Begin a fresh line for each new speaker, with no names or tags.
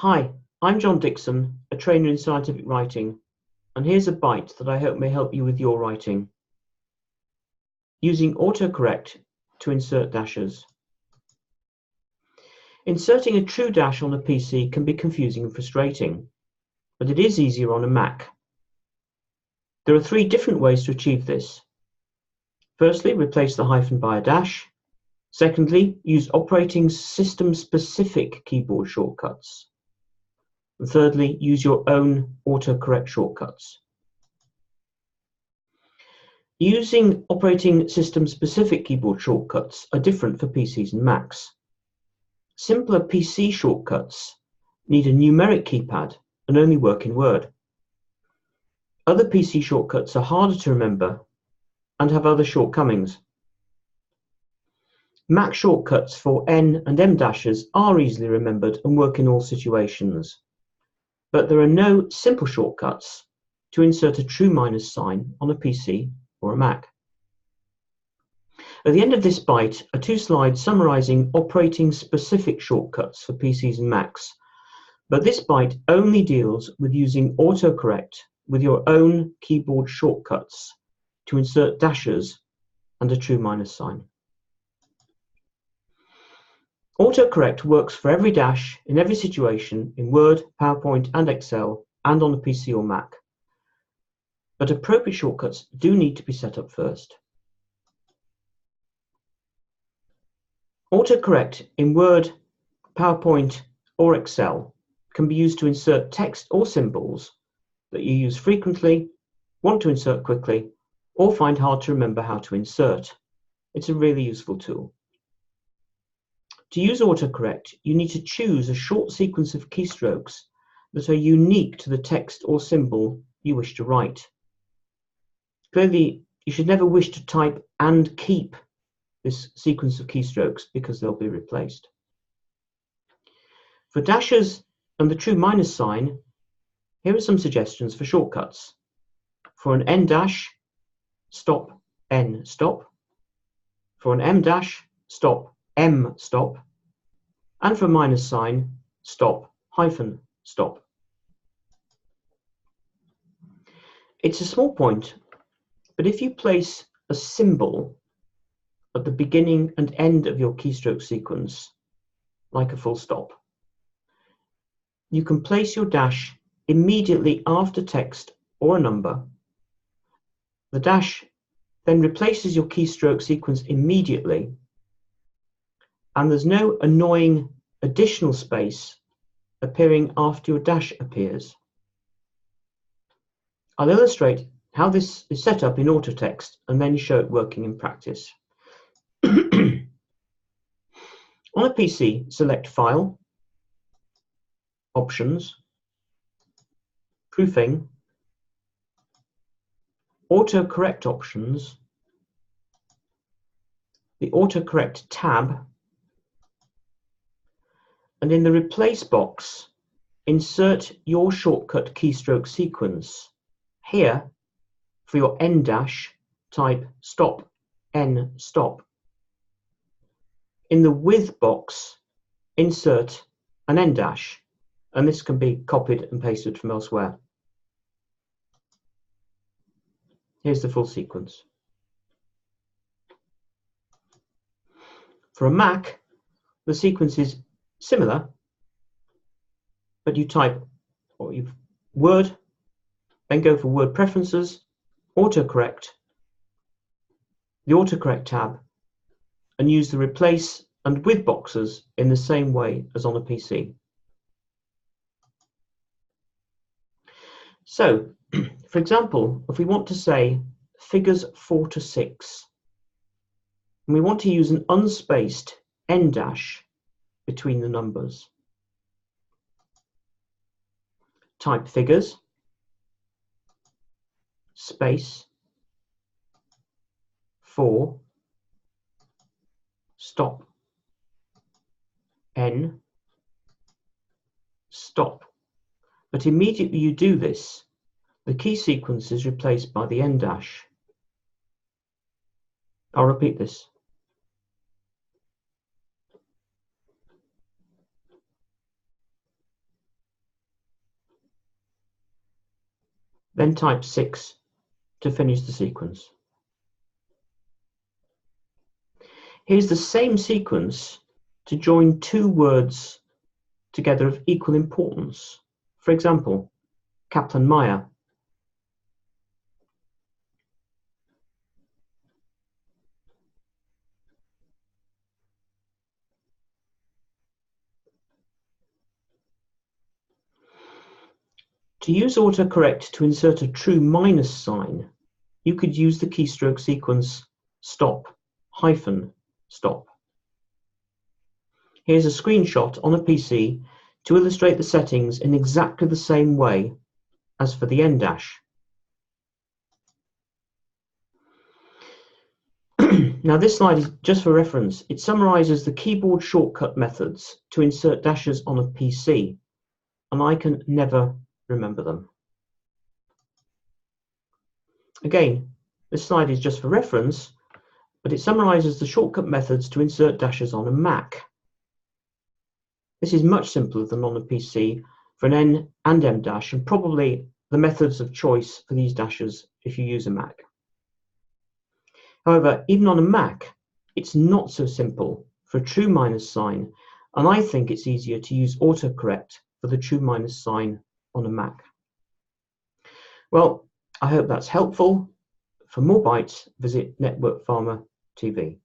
Hi, I'm John Dixon, a trainer in scientific writing, and here's a bite that I hope may help you with your writing. Using AutoCorrect to insert dashes. Inserting a true dash on a PC can be confusing and frustrating, but it is easier on a Mac. There are three different ways to achieve this. Firstly, replace the hyphen by a dash. Secondly, use operating system specific keyboard shortcuts. And thirdly, use your own AutoCorrect shortcuts. Using operating system specific keyboard shortcuts are different for PCs and Macs. Simpler PC shortcuts need a numeric keypad and only work in Word. Other PC shortcuts are harder to remember and have other shortcomings. Mac shortcuts for N and M dashes are easily remembered and work in all situations, but there are no simple shortcuts to insert a true minus sign on a PC or a Mac. At the end of this bite are two slides summarizing operating specific shortcuts for PCs and Macs, but this bite only deals with using AutoCorrect with your own keyboard shortcuts to insert dashes and a true minus sign. AutoCorrect works for every dash in every situation in Word, PowerPoint and Excel and on a PC or Mac. But appropriate shortcuts do need to be set up first. AutoCorrect in Word, PowerPoint or Excel can be used to insert text or symbols that you use frequently, want to insert quickly, or find hard to remember how to insert. It's a really useful tool. To use AutoCorrect, you need to choose a short sequence of keystrokes that are unique to the text or symbol you wish to write. Clearly, you should never wish to type and keep this sequence of keystrokes because they'll be replaced. For dashes and the true minus sign, here are some suggestions for shortcuts. For an N dash, stop N stop. For an M dash, stop M stop. And for minus sign, stop hyphen stop. It's a small point, but if you place a symbol at the beginning and end of your keystroke sequence, like a full stop, you can place your dash immediately after text or a number. The dash then replaces your keystroke sequence immediately, and there's no annoying additional space appearing after your dash appears. I'll illustrate how this is set up in AutoText and then show it working in practice. On a PC, select File, Options, Proofing, AutoCorrect Options, the AutoCorrect tab, and in the Replace box, insert your shortcut keystroke sequence. Here, for your N dash, type stop N stop. In the With box, insert an N dash, and this can be copied and pasted from elsewhere. Here's the full sequence. For a Mac, the sequence is similar, but you type Word, then go for Word Preferences, AutoCorrect, the AutoCorrect tab, and use the Replace and With boxes in the same way as on a PC. So, for example, if we want to say figures 4 to 6, and we want to use an unspaced N dash between the numbers, type figures, space, 4, stop, N, stop. But immediately you do this, the key sequence is replaced by the N dash. I'll repeat this. then type 6 to finish the sequence. Here's the same sequence to join two words together of equal importance. For example, Kaplan-Meier. To use AutoCorrect to insert a true minus sign, you could use the keystroke sequence stop, hyphen, stop. Here's a screenshot on a PC to illustrate the settings in exactly the same way as for the end dash. Now this slide is just for reference. It summarizes the keyboard shortcut methods to insert dashes on a PC, and I can never remember them. Again, this slide is just for reference, but it summarizes the shortcut methods to insert dashes on a Mac. This is much simpler than on a PC for an N and M dash, and probably the methods of choice for these dashes if you use a Mac. However, even on a Mac, it's not so simple for a true minus sign, and I think it's easier to use AutoCorrect for the true minus sign on a Mac. Well, I hope that's helpful. For more bites, visit NetworkPharma TV.